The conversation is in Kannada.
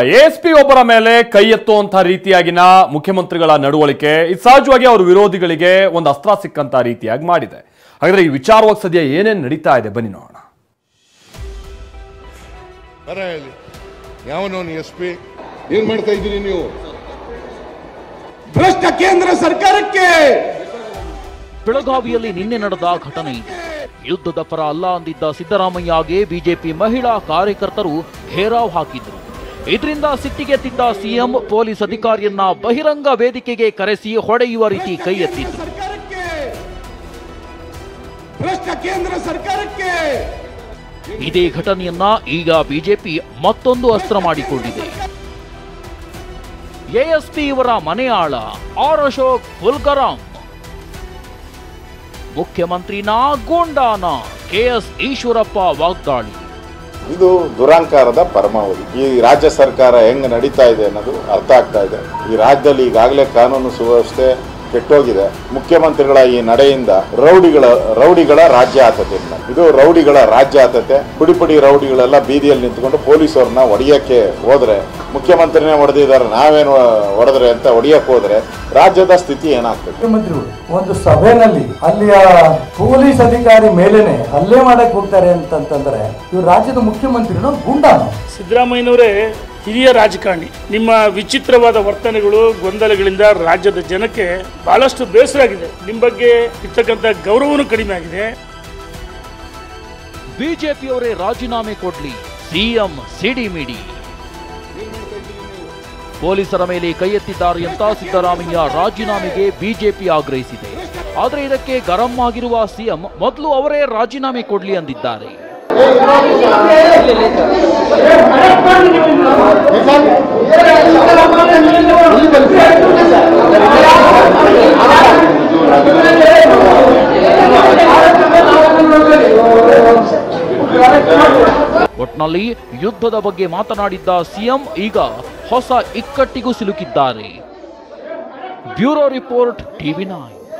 ಎಎಸ್ಪಿ ಒಬ್ಬರ ಮೇಲೆ ಕೈ ಎತ್ತುವಂತ ರೀತಿಯಾಗಿನ ಮುಖ್ಯಮಂತ್ರಿಗಳ ನಡವಳಿಕೆ ಇದು ಸಹಜವಾಗಿ ಅವರ ವಿರೋಧಿಗಳಿಗೆ ಒಂದು ಅಸ್ತ್ರ ಸಿಕ್ಕಂತ ರೀತಿಯಾಗಿ ಮಾಡಿದೆ. ಹಾಗಾದ್ರೆ ಈ ವಿಚಾರವಾಗಿ ಸದ್ಯ ಏನೇನು ನಡೀತಾ ಇದೆ ಬನ್ನಿ ನೋಡೋಣ. ಯಾವನವನು ಎಸ್ಪಿ ಏನ್ ಮಾಡ್ತಾ ಇದ್ದೀರಿ ನೀವು? ಭ್ರಷ್ಟ ಕೇಂದ್ರ ಸರ್ಕಾರಕ್ಕೆ ಬೆಳಗಾವಿಯಲ್ಲಿ ನಿನ್ನೆ ನಡೆದ ಘಟನೆ ಇದೆ. ಯುದ್ಧದ ಪರ ಅಲ್ಲ ಅಂದಿದ್ದ ಸಿದ್ದರಾಮಯ್ಯಗೆ ಬಿಜೆಪಿ ಮಹಿಳಾ ಕಾರ್ಯಕರ್ತರು ಘೇರಾವ್ ಹಾಕಿದ್ರು. ಇದರಿಂದ ಸಿಟ್ಟಿಗೆದ್ದಿದ್ದ ಸಿಎಂ ಪೊಲೀಸ್ ಅಧಿಕಾರಿಯನ್ನ ಬಹಿರಂಗ ವೇದಿಕೆಗೆ ಕರೆಸಿ ಹೊಡೆಯುವ ರೀತಿ ಕೈ ಎತ್ತಿದ್ರು. ಭ್ರಷ್ಟ ಕೇಂದ್ರ ಸರ್ಕಾರಕ್ಕೆ ಇದೇ ಘಟನೆಯನ್ನ ಈಗ ಬಿಜೆಪಿ ಮತ್ತೊಂದು ಅಸ್ತ್ರ ಮಾಡಿಕೊಂಡಿದೆ. ಎಎಸ್ಪಿ ಇವರ ಮನೆ ಆಳ ಆರ್ ಅಶೋಕ್ ಫುಲ್ಗರಾಮ್, ಮುಖ್ಯಮಂತ್ರಿನ ಗೂಂಡಾನ ಕೆಎಸ್ ಈಶ್ವರಪ್ಪ ವಾಗ್ದಾಳಿ. ಇದು ದುರಾಂಕಾರದ ಪರಮಾವಧಿ. ಈ ರಾಜ್ಯ ಸರ್ಕಾರ ಹೆಂಗ್ ನಡೀತಾ ಇದೆ ಅನ್ನೋದು ಅರ್ಥ ಆಗ್ತಾ ಇದೆ. ಈ ರಾಜ್ಯದಲ್ಲಿ ಈಗಾಗಲೇ ಕಾನೂನು ಸುವ್ಯವಸ್ಥೆ ಕೆಟ್ಟೋಗಿದೆ. ಮುಖ್ಯಮಂತ್ರಿಗಳ ಈ ನಡೆಯಿಂದ ರೌಡಿಗಳ ರಾಜ್ಯ ಆತತೆ. ಇದು ರೌಡಿಗಳ ರಾಜ್ಯ ಆತತೆ. ಪುಡಿ ರೌಡಿಗಳೆಲ್ಲ ಬೀದಿಯಲ್ಲಿ ನಿಂತ್ಕೊಂಡು ಪೊಲೀಸವ್ರನ್ನ ಹೊಡೆಯಕ್ಕೆ ಹೋದ್ರೆ, ಮುಖ್ಯಮಂತ್ರಿನೇ ಹೊಡೆದಿದ್ದಾರೆ ನಾವೇನು ಹೊಡೆದ್ರೆ ಅಂತ ಹೊಡೆಯಕ್ಕೆ ಹೋದ್ರೆ ರಾಜ್ಯದ ಸ್ಥಿತಿ ಏನಾಗ್ತದೆ? ಮುಖ್ಯಮಂತ್ರಿಗಳು ಒಂದು ಸಭೆಯಲ್ಲಿ ಅಲ್ಲಿಯ ಪೊಲೀಸ್ ಅಧಿಕಾರಿ ಮೇಲೇನೆ ಹಲ್ಲೆ ಮಾಡಕ್ ಹೋಗ್ತಾರೆ ಅಂತಂದ್ರೆ ಇವ್ರು ರಾಜ್ಯದ ಮುಖ್ಯಮಂತ್ರಿನೋ ಗುಂಡಾನೋ? ಸಿದ್ದರಾಮಯ್ಯನವರೇ ಹಿರಿಯ ರಾಜಕಾರಣಿ. ನಿಮ್ಮ ವಿಚಿತ್ರವಾದ ವರ್ತನೆಗಳು, ಗೊಂದಲಗಳಿಂದ ರಾಜ್ಯದ ಜನಕ್ಕೆ ಬಹಳಷ್ಟು ಬೇಸರ ಆಗಿದೆ. ನಿಮ್ಮ ಬಗ್ಗೆ ಇರ್ತಕ್ಕಂಥ ಗೌರವನೂ ಕಡಿಮೆ ಆಗಿದೆ. ಬಿಜೆಪಿಯವರೇ ರಾಜೀನಾಮೆ ಕೊಡ್ಲಿ, ಸಿಎಂ ಸಿಡಿಮಿಡಿ. ಪೊಲೀಸರ ಮೇಲೆ ಕೈ ಎತ್ತಿದ್ದಾರೆ ಅಂತ ಸಿದ್ದರಾಮಯ್ಯ ರಾಜೀನಾಮೆಗೆ ಬಿಜೆಪಿ ಆಗ್ರಹಿಸಿದೆ. ಆದರೆ ಇದಕ್ಕೆ ಗರಂ ಆಗಿರುವ ಸಿಎಂ ಮೊದಲು ಅವರೇ ರಾಜೀನಾಮೆ ಕೊಡ್ಲಿ ಅಂದಿದ್ದಾರೆ. ಒಟ್ನಲ್ಲಿ ಯುದ್ಧದ ಬಗ್ಗೆ ಮಾತನಾಡಿದ್ದ ಸಿಎಂ ಈಗ ಹೊಸ ಇಕ್ಕಟ್ಟಿಗೂ ಸಿಲುಕಿದ್ದಾರೆ. Bureau report, ಟಿವಿ9.